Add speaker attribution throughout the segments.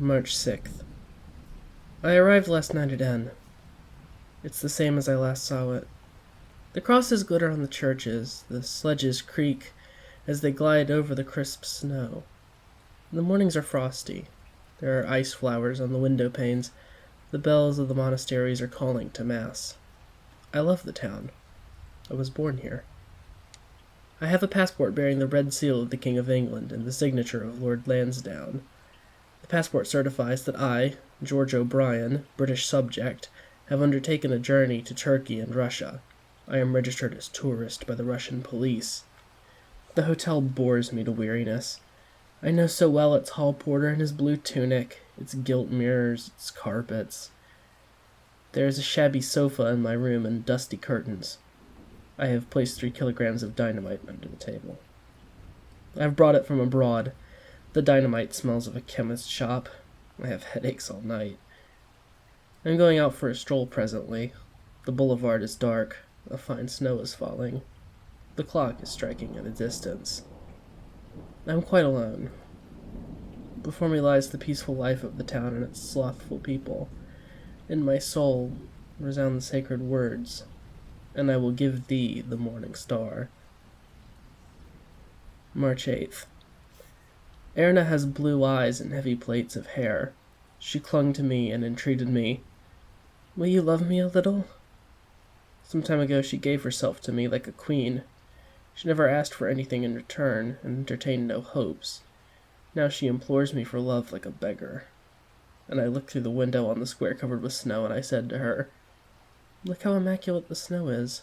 Speaker 1: March 6th. I arrived last night at N. It's the same as I last saw it. The crosses glitter on the churches, the sledges creak as they glide over the crisp snow. The mornings are frosty. There are ice flowers on the window panes. The bells of the monasteries are calling to Mass. I love the town. I was born here. I have a passport bearing the red seal of the King of England and the signature of Lord Lansdowne. The passport certifies that I, George O'Brien, British subject, have undertaken a journey to Turkey and Russia. I am registered as tourist by the Russian police. The hotel bores me to weariness. I know so well its hall porter and his blue tunic, its gilt mirrors, its carpets. There is a shabby sofa in my room and dusty curtains. I have placed 3 kilograms of dynamite under the table. I have brought it from abroad. The dynamite smells of a chemist's shop. I have headaches all night. I'm going out for a stroll presently. The boulevard is dark. A fine snow is falling. The clock is striking at a distance. I'm quite alone. Before me lies the peaceful life of the town and its slothful people. In my soul resound the sacred words, and I will give thee the morning star. March 8th. Erna has blue eyes and heavy plaits of hair. She clung to me and entreated me. Will you love me a little? Some time ago she gave herself to me like a queen. She never asked for anything in return, and entertained no hopes. Now she implores me for love like a beggar. And I looked through the window on the square covered with snow, and I said to her, Look how immaculate the snow is.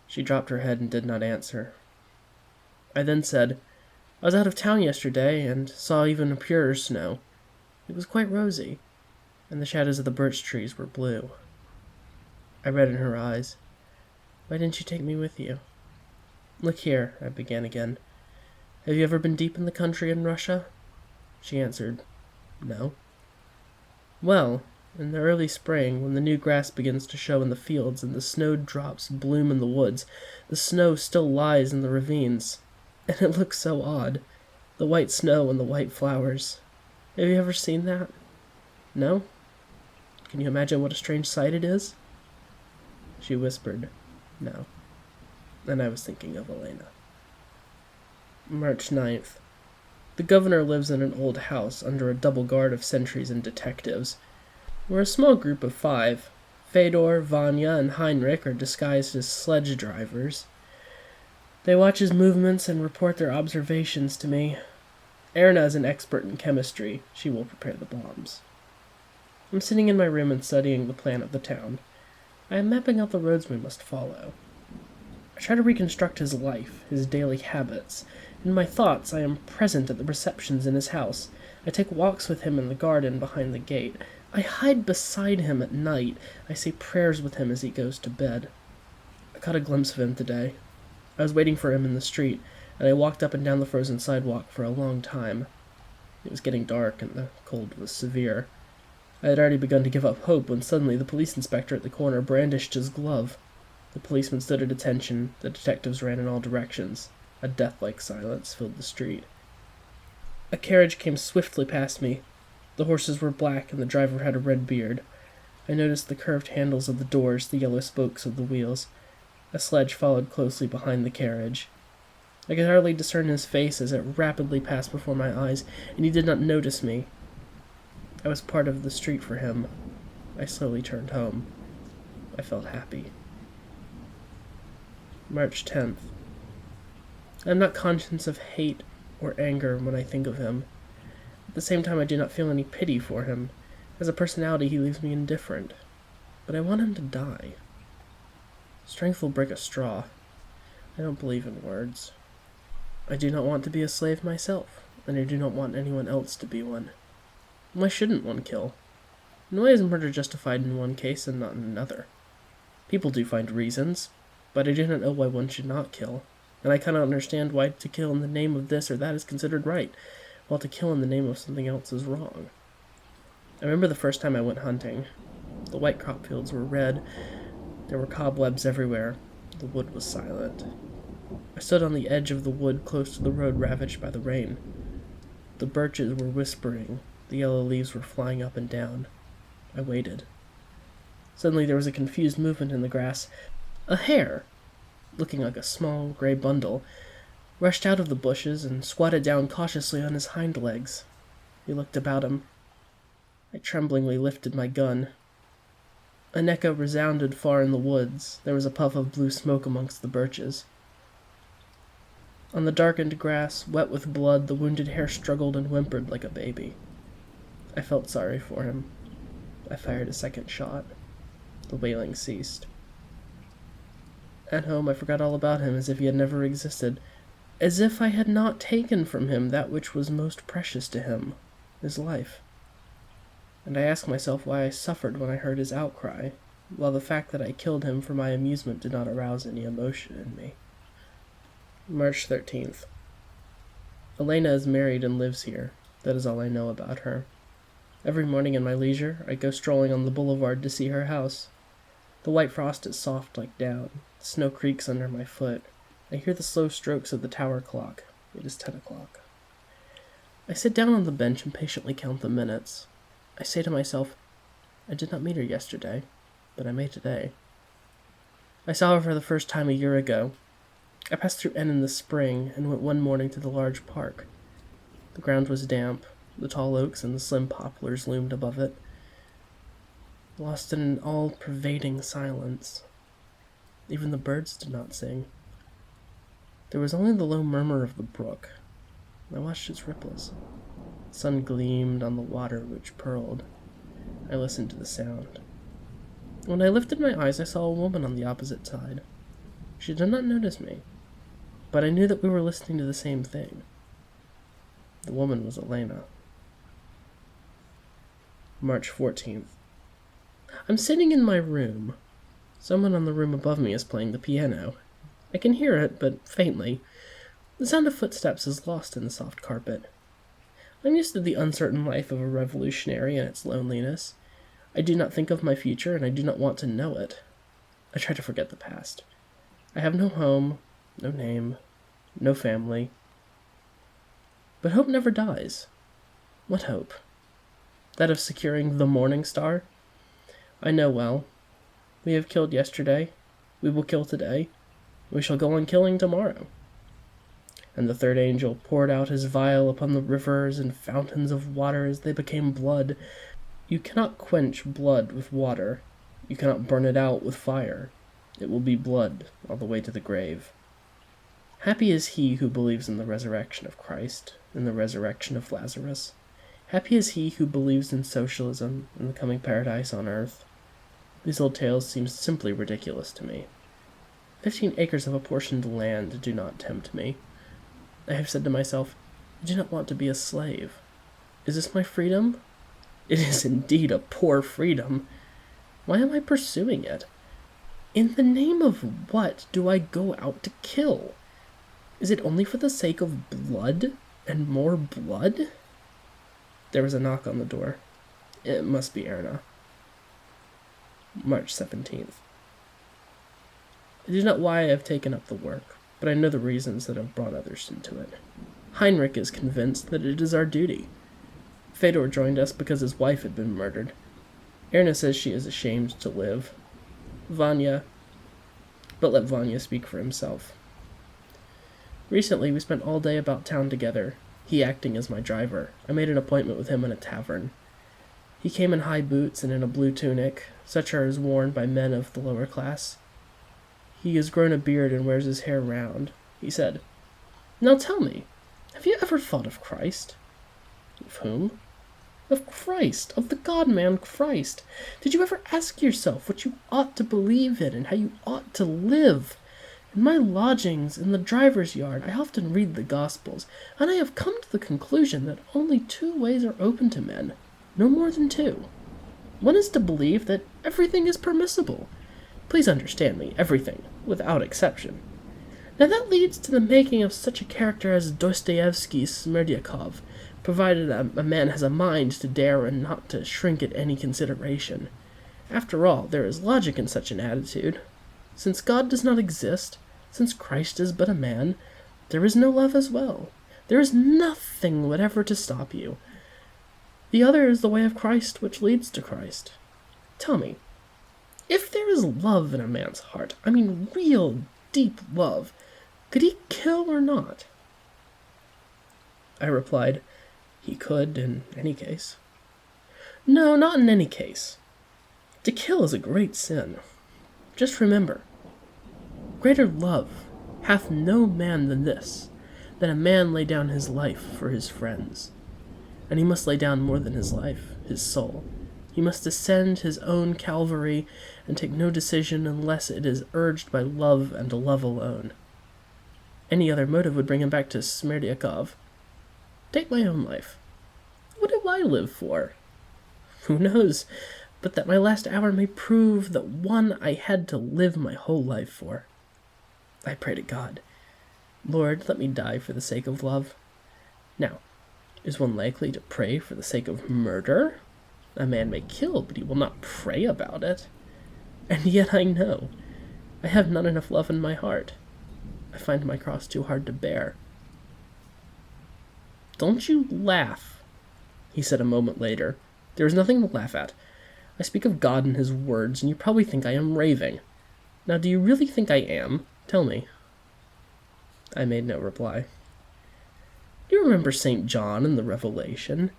Speaker 1: She dropped her head and did not answer. I then said, I was out of town yesterday, and saw even a purer snow. It was quite rosy, and the shadows of the birch trees were blue. I read in her eyes. Why didn't you take me with you? Look here, I began again. Have you ever been deep in the country in Russia? She answered, No. Well, in the early spring, when the new grass begins to show in the fields and the snowed drops bloom in the woods, the snow still lies in the ravines, and it looks so odd, the white snow and the white flowers. Have you ever seen that? No? Can you imagine what a strange sight it is? She whispered, No. And I was thinking of Elena. March 9th. The governor lives in an old house under a double guard of sentries and detectives. We're a small group of 5. Fedor, Vanya, and Heinrich are disguised as sledge drivers. They watch his movements and report their observations to me. Erna is an expert in chemistry. She will prepare the bombs. I'm sitting in my room and studying the plan of the town. I am mapping out the roads we must follow. I try to reconstruct his life, his daily habits. In my thoughts, I am present at the receptions in his house. I take walks with him in the garden behind the gate. I hide beside him at night. I say prayers with him as he goes to bed. I caught a glimpse of him today. I was waiting for him in the street, and I walked up and down the frozen sidewalk for a long time. It was getting dark, and the cold was severe. I had already begun to give up hope when suddenly the police inspector at the corner brandished his glove. The policeman stood at attention. The detectives ran in all directions. A death-like silence filled the street. A carriage came swiftly past me. The horses were black, and the driver had a red beard. I noticed the curved handles of the doors, the yellow spokes of the wheels. A sledge followed closely behind the carriage. I could hardly discern his face as it rapidly passed before my eyes, and he did not notice me. I was part of the street for him. I slowly turned home. I felt happy. March 10th. I am not conscious of hate or anger when I think of him. At the same time, I do not feel any pity for him. As a personality, he leaves me indifferent. But I want him to die. Strength will break a straw. I don't believe in words. I do not want to be a slave myself, and I do not want anyone else to be one. Why shouldn't one kill? And why is murder justified in one case and not in another? People do find reasons, but I do not know why one should not kill, and I cannot understand why to kill in the name of this or that is considered right, while to kill in the name of something else is wrong. I remember the first time I went hunting. The white crop fields were red. There were cobwebs everywhere. The wood was silent. I stood on the edge of the wood close to the road ravaged by the rain. The birches were whispering. The yellow leaves were flying up and down. I waited. Suddenly there was a confused movement in the grass. A hare, looking like a small gray bundle, rushed out of the bushes and squatted down cautiously on his hind legs. He looked about him. I tremblingly lifted my gun. An echo resounded far in the woods. There was a puff of blue smoke amongst the birches. On the darkened grass, wet with blood, the wounded hare struggled and whimpered like a baby. I felt sorry for him. I fired a second shot. The wailing ceased. At home, I forgot all about him as if he had never existed, as if I had not taken from him that which was most precious to him, his life. And I asked myself why I suffered when I heard his outcry, while the fact that I killed him for my amusement did not arouse any emotion in me. March 13th. Elena is married and lives here. That is all I know about her. Every morning in my leisure, I go strolling on the boulevard to see her house. The white frost is soft like down. The snow creaks under my foot. I hear the slow strokes of the tower clock. It is 10 o'clock. I sit down on the bench and patiently count the minutes. I say to myself, I did not meet her yesterday, but I may today. I saw her for the first time a year ago. I passed through N in the spring and went one morning to the large park. The ground was damp. The tall oaks and the slim poplars loomed above it, lost in an all-pervading silence. Even the birds did not sing. There was only the low murmur of the brook. I watched its ripples. The sun gleamed on the water which purled. I listened to the sound. When I lifted my eyes, I saw a woman on the opposite side. She did not notice me, but I knew that we were listening to the same thing. The woman was Elena. March 14th. I'm sitting in my room. Someone on the room above me is playing the piano. I can hear it, but faintly. The sound of footsteps is lost in the soft carpet. I'm used to the uncertain life of a revolutionary and its loneliness. I do not think of my future, and I do not want to know it. I try to forget the past. I have no home, no name, no family. But hope never dies. What hope? That of securing the morning star? I know well. We have killed yesterday. We will kill today. We shall go on killing tomorrow. And the third angel poured out his vial upon the rivers and fountains of water as they became blood. You cannot quench blood with water. You cannot burn it out with fire. It will be blood all the way to the grave. Happy is he who believes in the resurrection of Christ, in the resurrection of Lazarus. Happy is he who believes in socialism and the coming paradise on earth. These old tales seem simply ridiculous to me. 15 acres of apportioned land do not tempt me. I have said to myself, I do not want to be a slave. Is this my freedom? It is indeed a poor freedom. Why am I pursuing it? In the name of what do I go out to kill? Is it only for the sake of blood and more blood? There was a knock on the door. It must be Erna. March 17th. I do not know why I have taken up the work, but I know the reasons that have brought others into it. Heinrich is convinced that it is our duty. Fedor joined us because his wife had been murdered. Erna says she is ashamed to live. Vanya... But let Vanya speak for himself. Recently, we spent all day about town together, he acting as my driver. I made an appointment with him in a tavern. He came in high boots and in a blue tunic, such as worn by men of the lower class. He has grown a beard and wears his hair round. He said, "Now tell me, have you ever thought of Christ?" "Of whom?" "Of Christ, of the God-man Christ. Did you ever ask yourself what you ought to believe in and how you ought to live? In my lodgings, in the driver's yard, I often read the Gospels, and I have come to the conclusion that only 2 ways are open to men, no more than 2. One is to believe that everything is permissible. Please understand me, everything, without exception. Now that leads to the making of such a character as Dostoevsky's Smerdyakov, provided a man has a mind to dare and not to shrink at any consideration. After all, there is logic in such an attitude. Since God does not exist, since Christ is but a man, there is no love as well. There is nothing whatever to stop you. The other is the way of Christ, which leads to Christ. Tell me, if there is love in a man's heart, I mean real, deep love, could he kill or not? I replied, he could in any case. No, not in any case. To kill is a great sin. Just remember, greater love hath no man than this, that a man lay down his life for his friends. And he must lay down more than his life, his soul. He must ascend his own Calvary and take no decision unless it is urged by love and love alone. Any other motive would bring him back to Smerdyakov. Take my own life. What do I live for? Who knows, but that my last hour may prove the one I had to live my whole life for. I pray to God, Lord, let me die for the sake of love. Now, is one likely to pray for the sake of murder? A man may kill, but he will not pray about it. And yet I know I have not enough love in my heart. I find my cross too hard to bear. Don't you laugh, he said a moment later. There is nothing to laugh at. I speak of God and his words, and you probably think I am raving. Now, do you really think I am? Tell me. I made no reply. Do you remember St. John in the Revelation?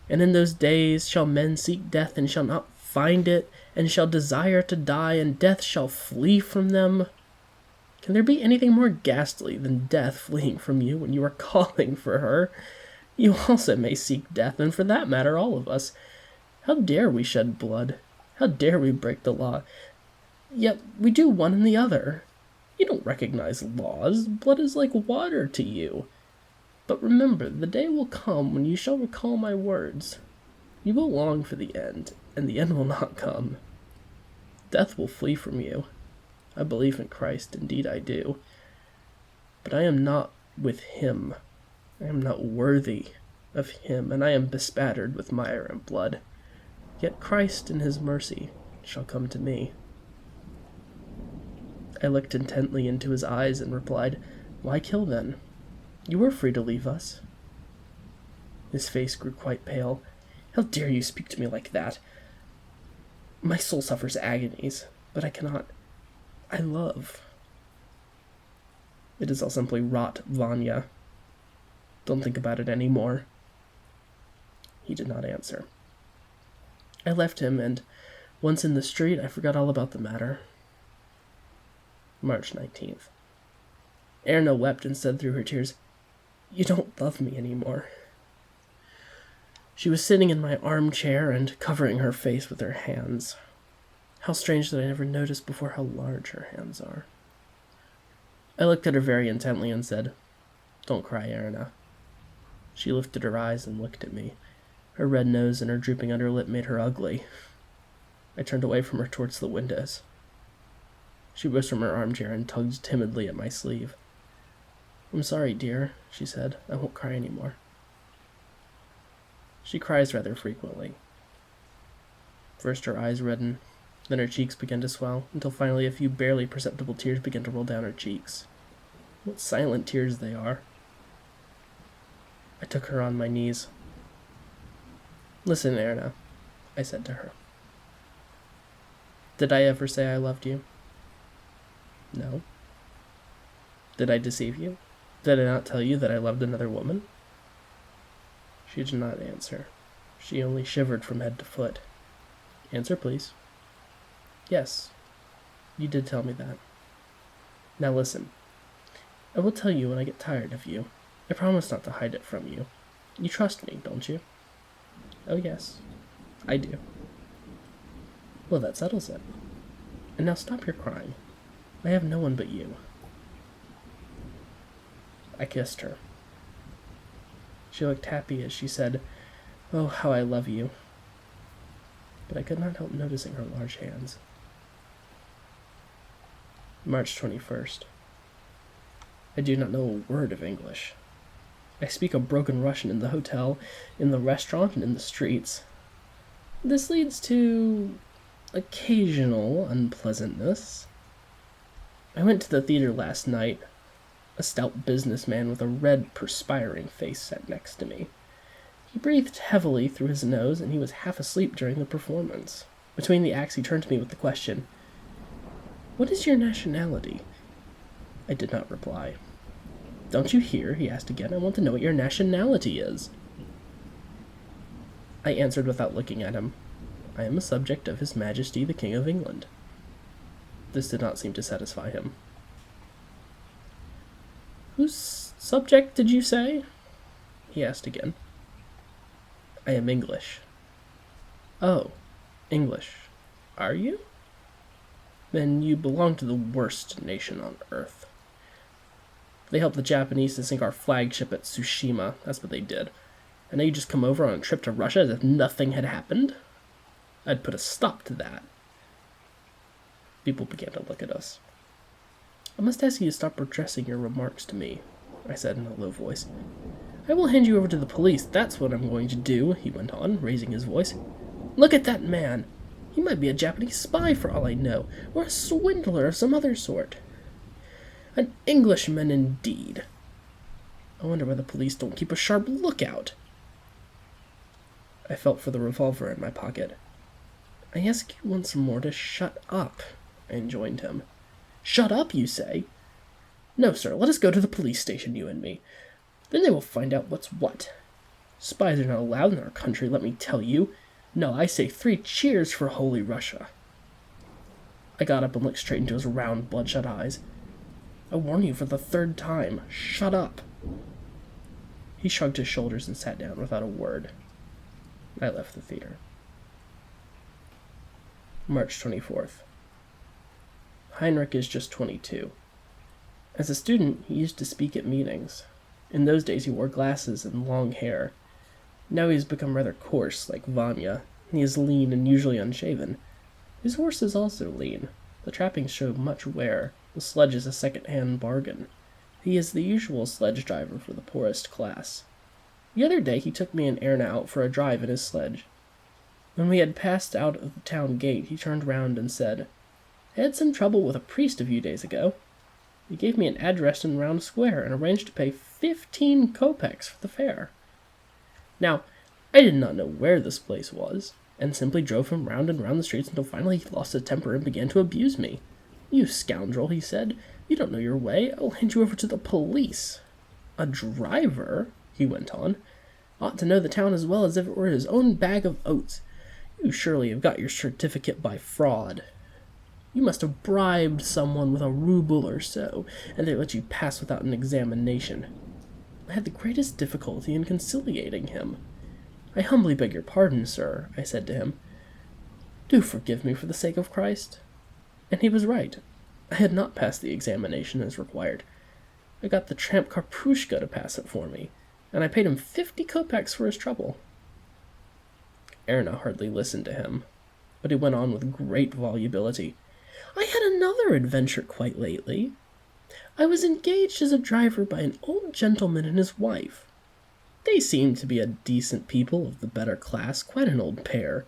Speaker 1: And in those days shall men seek death, and shall not find it, and shall desire to die, and death shall flee from them. Can there be anything more ghastly than death fleeing from you when you are calling for her? You also may seek death, and for that matter, all of us. How dare we shed blood? How dare we break the law? Yet we do one and the other. You don't recognize laws. Blood is like water to you. But remember, the day will come when you shall recall my words. You will long for the end, and the end will not come. Death will flee from you. I believe in Christ, indeed I do. But I am not with him. I am not worthy of him, and I am bespattered with mire and blood. Yet Christ in his mercy shall come to me. I looked intently into his eyes and replied, Why kill then? You were free to leave us. His face grew quite pale. How dare you speak to me like that? My soul suffers agonies, but I cannot. I love. It is all simply rot, Vanya. Don't think about it any more. He did not answer. I left him, and once in the street, I forgot all about the matter. March 19th. Erna wept and said through her tears, You don't love me anymore. She was sitting in my armchair and covering her face with her hands. How strange that I never noticed before how large her hands are. I looked at her very intently and said, Don't cry, Erna. She lifted her eyes and looked at me. Her red nose and her drooping underlip made her ugly. I turned away from her towards the windows. She rose from her armchair and tugged timidly at my sleeve. I'm sorry, dear, she said. I won't cry any more. She cries rather frequently. First her eyes reddened, then her cheeks began to swell, until finally a few barely perceptible tears began to roll down her cheeks. What silent tears they are. I took her on my knees. Listen, Erna, I said to her. Did I ever say I loved you? No. Did I deceive you? Did I not tell you that I loved another woman? She did not answer. She only shivered from head to foot. Answer, please. Yes, you did tell me that. Now listen. I will tell you when I get tired of you. I promise not to hide it from you. You trust me, don't you? Oh, yes, I do. Well, that settles it. And now stop your crying. I have no one but you. I kissed her. She looked happy as she said, Oh, how I love you. But I could not help noticing her large hands. March 21st. I do not know a word of English. I speak a broken Russian in the hotel, in the restaurant, and in the streets. This leads to occasional unpleasantness. I went to the theater last night. A stout businessman with a red, perspiring face sat next to me. He breathed heavily through his nose, and he was half asleep during the performance. Between the acts, he turned to me with the question, "What is your nationality?" I did not reply. "Don't you hear?" he asked again. "I want to know what your nationality is." I answered without looking at him. "I am a subject of His Majesty the King of England." This did not seem to satisfy him. "Whose subject did you say?" he asked again. "I am English." "Oh, English. Are you? Then you belong to the worst nation on earth. They helped the Japanese to sink our flagship at Tsushima. That's what they did. And now you just come over on a trip to Russia as if nothing had happened? I'd put a stop to that." People began to look at us. "I must ask you to stop addressing your remarks to me," I said in a low voice. "I will hand you over to the police, that's what I'm going to do," he went on, raising his voice. "Look at that man! He might be a Japanese spy for all I know, or a swindler of some other sort. An Englishman indeed. I wonder why the police don't keep a sharp lookout." I felt for the revolver in my pocket. "I ask you once more to shut up," I enjoined him. "Shut up, you say? No, sir, let us go to the police station, you and me. Then they will find out what's what. Spies are not allowed in our country, let me tell you. No, I say 3 cheers for Holy Russia." I got up and looked straight into his round, bloodshot eyes. "I warn you for the 3rd time, shut up." He shrugged his shoulders and sat down without a word. I left the theater. March 24th. Heinrich is just 22. As a student, he used to speak at meetings. In those days, he wore glasses and long hair. Now he has become rather coarse, like Vanya. He is lean and usually unshaven. His horse is also lean. The trappings show much wear. The sledge is a second-hand bargain. He is the usual sledge driver for the poorest class. The other day, he took me and Erna out for a drive in his sledge. When we had passed out of the town gate, he turned round and said, "I had some trouble with a priest a few days ago. He gave me an address in Round Square and arranged to pay 15 kopecks for the fare. Now, I did not know where this place was, and simply drove him round and round the streets until finally he lost his temper and began to abuse me. 'You scoundrel,' he said, 'you don't know your way. I will hand you over to the police.' A driver," he went on, "ought to know the town as well as if it were his own bag of oats. You surely have got your certificate by fraud. You must have bribed someone with a ruble or so, and they let you pass without an examination." I had the greatest difficulty in conciliating him. "I humbly beg your pardon, sir," I said to him. "Do forgive me for the sake of Christ." And he was right. I had not passed the examination as required. I got the tramp Karpushka to pass it for me, and I paid him 50 kopecks for his trouble. Erna hardly listened to him, but he went on with great volubility. "I had another adventure quite lately. I was engaged as a driver by an old gentleman and his wife. They seemed to be a decent people of the better class, quite an old pair.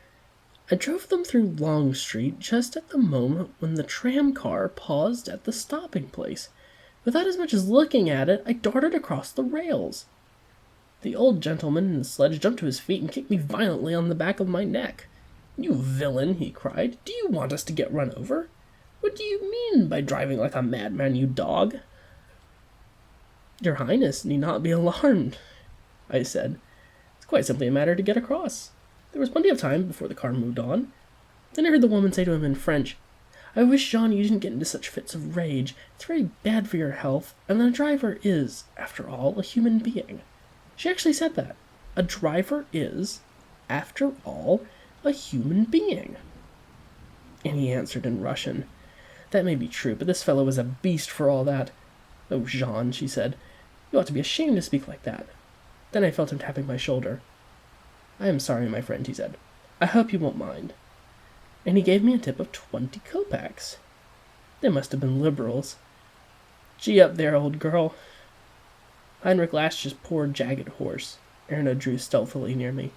Speaker 1: I drove them through Long Street just at the moment when the tram-car paused at the stopping place. Without as much as looking at it, I darted across the rails. The old gentleman in the sledge jumped to his feet and kicked me violently on the back of my neck. 'You villain,' he cried, 'do you want us to get run over? What do you mean by driving like a madman, you dog?' 'Your Highness need not be alarmed,' I said. 'It's quite simply a matter to get across. There was plenty of time before the car moved on.' Then I heard the woman say to him in French, 'I wish, Jean, you didn't get into such fits of rage. It's very bad for your health, and the driver is, after all, a human being.' She actually said that. A driver is, after all, a human being. And he answered in Russian, 'That may be true, but this fellow is a beast for all that.' 'Oh, Jean,' she said, 'you ought to be ashamed to speak like that.' Then I felt him tapping my shoulder. 'I am sorry, my friend,' he said. 'I hope you won't mind.' And he gave me a tip of 20 kopecks. They must have been liberals. Gee up there, old girl." Heinrich lashed his poor, jagged horse. Erna drew stealthily near me.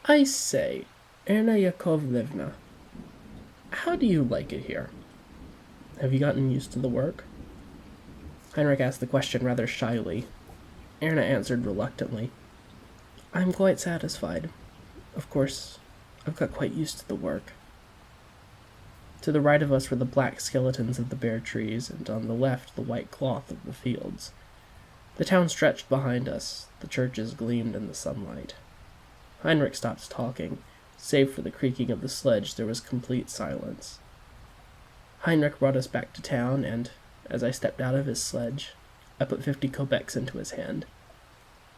Speaker 1: "I say, Erna Yakovlevna, how do you like it here? Have you gotten used to the work?" Heinrich asked the question rather shyly. Erna answered reluctantly. I'm quite satisfied. Of course, I've got quite used to the work. To the right of us were the black skeletons of the bare trees, and on the left the white cloth of the fields. The town stretched behind us. The churches gleamed in the sunlight. Heinrich stopped talking. Save for the creaking of the sledge, there was complete silence. Heinrich brought us back to town, and, as I stepped out of his sledge, I put 50 kopecks into his hand.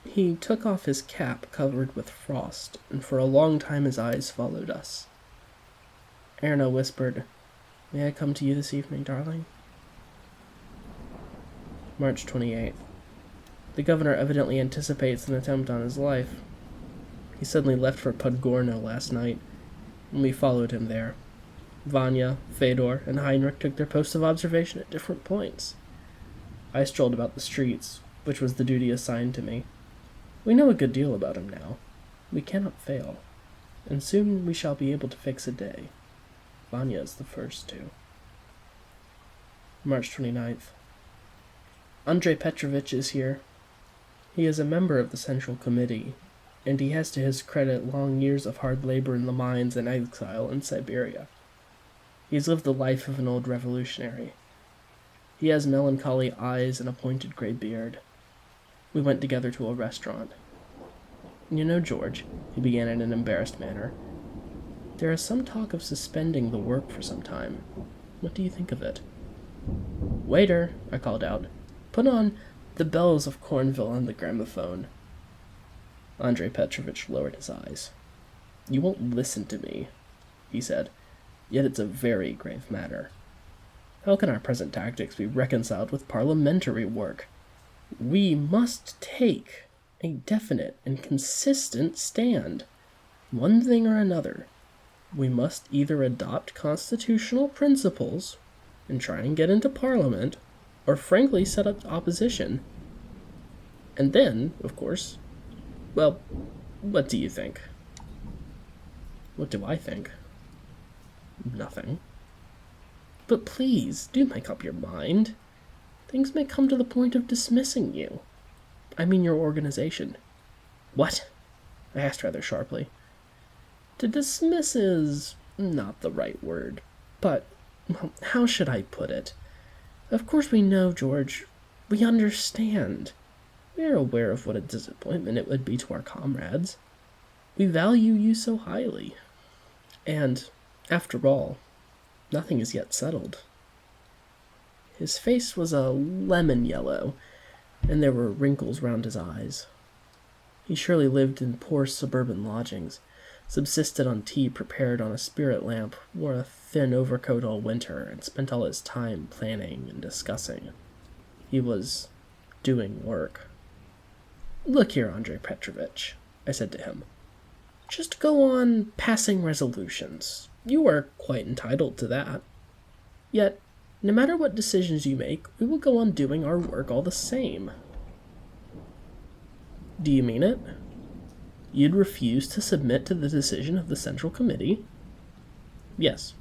Speaker 1: He took off his cap covered with frost, and for a long time his eyes followed us. Erna whispered, "May I come to you this evening, darling?" March 28th. The governor evidently anticipates an attempt on his life. He suddenly left for Podgorno last night, and we followed him there. Vanya, Fedor, and Heinrich took their posts of observation at different points. I strolled about the streets, which was the duty assigned to me. We know a good deal about him now. We cannot fail, and soon we shall be able to fix a day. Vanya is the first to. March 29th. Andrei Petrovich is here. He is a member of the Central Committee, and he has to his credit long years of hard labor in the mines and exile in Siberia. He has lived the life of an old revolutionary. He has melancholy eyes and a pointed gray beard. We went together to a restaurant. "You know, George," he began in an embarrassed manner, "there is some talk of suspending the work for some time. What do you think of it?" "Waiter," I called out, "put on The Bells of Cornville and the gramophone." Andrei Petrovich lowered his eyes. "You won't listen to me," he said, "yet it's a very grave matter. How can our present tactics be reconciled with parliamentary work? We must take a definite and consistent stand. One thing or another. We must either adopt constitutional principles and try and get into Parliament, or frankly set up opposition. And then, of course, well, what do you think?" "What do I think?" "Nothing." "But please, do make up your mind. Things may come to the point of dismissing you. I mean your organization." "What?" I asked rather sharply. "To dismiss is not the right word, but, well, how should I put it? Of course we know, George. We understand. We are aware of what a disappointment it would be to our comrades. We value you so highly. And, after all, nothing is yet settled." His face was a lemon yellow, and there were wrinkles round his eyes. He surely lived in poor suburban lodgings, subsisted on tea prepared on a spirit lamp, wore a thin overcoat all winter, and spent all his time planning and discussing. He was doing work. "Look here, Andrei Petrovich," I said to him. "Just go on passing resolutions. You are quite entitled to that. Yet, no matter what decisions you make, we will go on doing our work all the same." "Do you mean it? You'd refuse to submit to the decision of the Central Committee?" "Yes."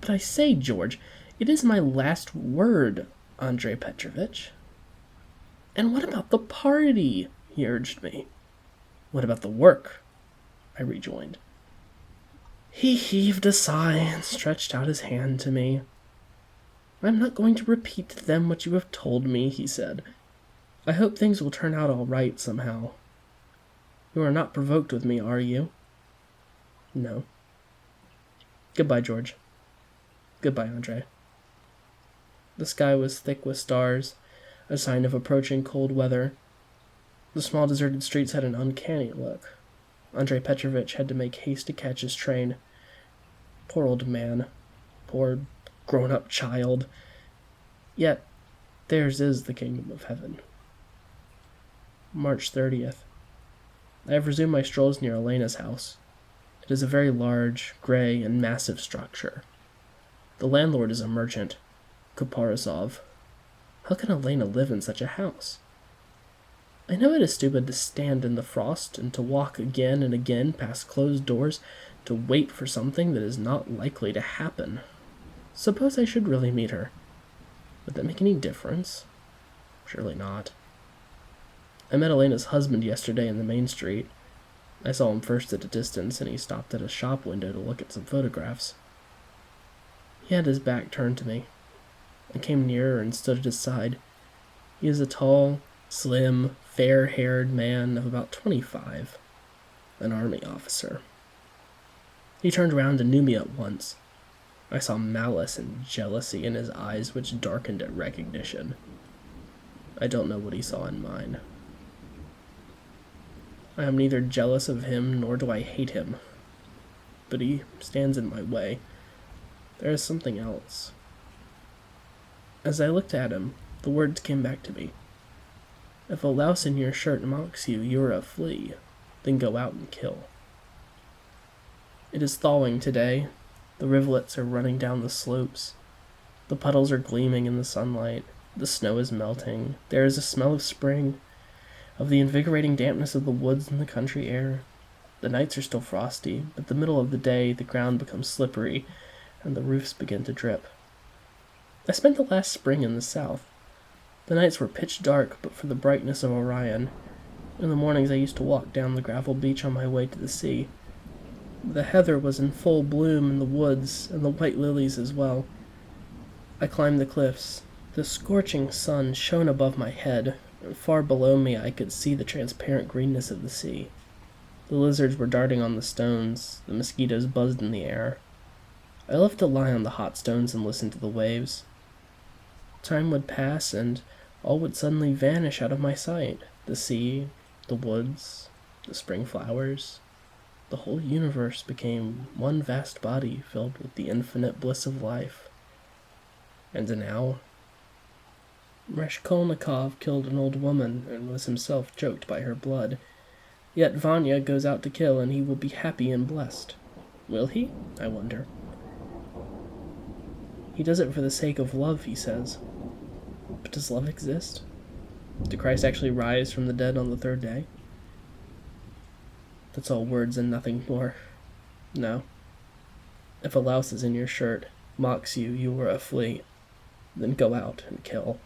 Speaker 1: "But I say, George, it is my last word, Andrei Petrovich." "And what about the party?" he urged me. "What about the work?" I rejoined. He heaved a sigh and stretched out his hand to me. "I'm not going to repeat to them what you have told me," he said. "I hope things will turn out all right somehow. You are not provoked with me, are you?" "No." "Goodbye, George." "Goodbye, Andrei." The sky was thick with stars, a sign of approaching cold weather. The small deserted streets had an uncanny look. Andrei Petrovich had to make haste to catch his train. Poor old man. Poor grown-up child. Yet, theirs is the kingdom of heaven. March 30th. I have resumed my strolls near Elena's house. It is a very large, gray, and massive structure. The landlord is a merchant, Kuparasov. How can Elena live in such a house? I know it is stupid to stand in the frost and to walk again and again past closed doors to wait for something that is not likely to happen. Suppose I should really meet her. Would that make any difference? Surely not. I met Elena's husband yesterday in the main street. I saw him first at a distance, and he stopped at a shop window to look at some photographs. He had his back turned to me. I came nearer and stood at his side. He is a tall, slim, fair-haired man of about 25, an army officer. He turned round and knew me at once. I saw malice and jealousy in his eyes, which darkened at recognition. I don't know what he saw in mine. I am neither jealous of him nor do I hate him, but he stands in my way. There is something else. As I looked at him, the words came back to me. If a louse in your shirt mocks you, you are a flea. Then go out and kill. It is thawing today. The rivulets are running down the slopes. The puddles are gleaming in the sunlight. The snow is melting. There is a smell of spring, of the invigorating dampness of the woods and the country air. The nights are still frosty, but the middle of the day the ground becomes slippery, and the roofs begin to drip. I spent the last spring in the south. The nights were pitch dark, but for the brightness of Orion. In the mornings I used to walk down the gravel beach on my way to the sea. The heather was in full bloom in the woods, and the white lilies as well. I climbed the cliffs. The scorching sun shone above my head, and far below me I could see the transparent greenness of the sea. The lizards were darting on the stones, the mosquitoes buzzed in the air. I loved to lie on the hot stones and listen to the waves. Time would pass, and all would suddenly vanish out of my sight. The sea, the woods, the spring flowers. The whole universe became one vast body filled with the infinite bliss of life. And now, Raskolnikov killed an old woman and was himself choked by her blood. Yet Vanya goes out to kill, and he will be happy and blessed. Will he? I wonder. He does it for the sake of love, he says. But does love exist? Did Christ actually rise from the dead on the third day? That's all words and nothing more. No. If a louse is in your shirt, mocks you, you are a flea. Then go out and kill.